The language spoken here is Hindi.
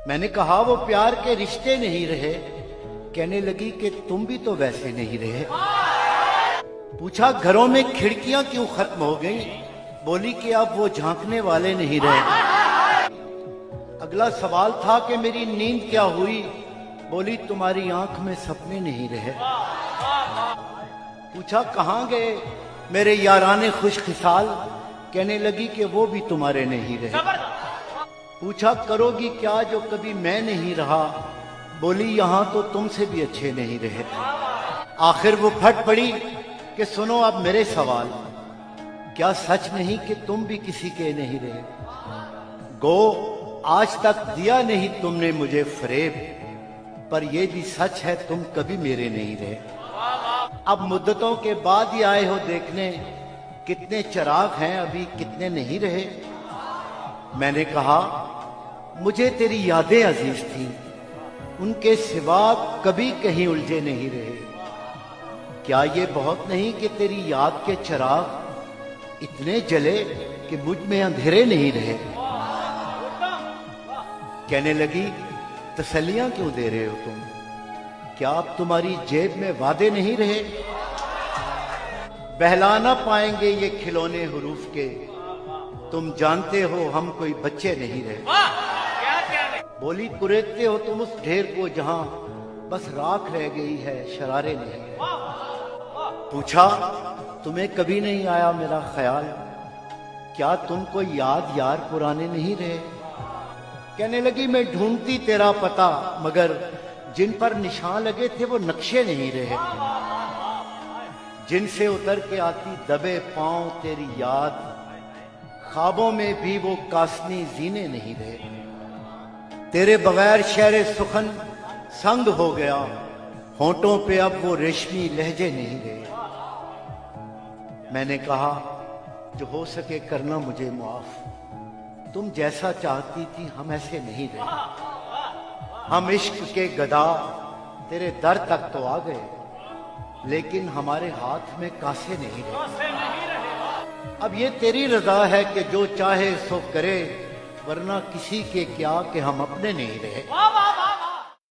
मैंने कहा वो प्यार के रिश्ते नहीं रहे। कहने लगी कि तुम भी तो वैसे नहीं रहे। पूछा घरों में खिड़कियां क्यों खत्म हो गई? बोली कि अब वो झांकने वाले नहीं रहे। अगला सवाल था कि मेरी नींद क्या हुई? बोली तुम्हारी आंख में सपने नहीं रहे। पूछा कहां गए मेरे याराने खुशखिसाल? कहने लगी कि वो भी तुम्हारे नहीं रहे। पूछा करोगी क्या जो कभी मैं नहीं रहा? बोली यहां तो तुमसे भी अच्छे नहीं रहे। आखिर वो फट पड़ी कि सुनो अब मेरे सवाल, क्या सच नहीं कि तुम भी किसी के नहीं रहे? गो आज तक दिया नहीं तुमने मुझे फरेब, पर यह भी सच है तुम कभी मेरे नहीं रहे। अब मुद्दतों के बाद ही आए हो देखने, कितने चिराग हैं अभी कितने नहीं रहे। मैंने कहा मुझे तेरी यादें अजीज थी, उनके सिवा कभी कहीं उलझे नहीं रहे। क्या ये बहुत नहीं कि तेरी याद के चिराग इतने जले कि मुझ में अंधेरे नहीं रहे? कहने लगी तसल्लियां क्यों दे रहे हो तुम? क्या अब तुम्हारी जेब में वादे नहीं रहे? बहला ना पाएंगे ये खिलौने हुरूफ के, तुम जानते हो हम कोई बच्चे नहीं रहे। बोली कुरेदते हो तुम उस ढेर को जहां बस राख रह गई है, शरारे नहीं है। पूछा तुम्हें कभी नहीं आया मेरा ख्याल? क्या तुमको याद यार पुराने नहीं रहे? कहने लगी मैं ढूंढती तेरा पता, मगर जिन पर निशान लगे थे वो नक्शे नहीं रहे। जिनसे उतर के आती दबे पांव तेरी याद, ख्वाबों में भी वो कासनी जीने नहीं रहे। तेरे बगैर शहर सुखन संग हो गया, होंठों पे अब वो रेशमी लहजे नहीं रहे। मैंने कहा जो हो सके करना मुझे माफ, तुम जैसा चाहती थी हम ऐसे नहीं रहे। हम इश्क के गदा तेरे दर तक तो आ गए, लेकिन हमारे हाथ में कासे नहीं रहे। अब ये तेरी रजा है कि जो चाहे सो करे, वरना किसी के क्या कि हम अपने नहीं रहे।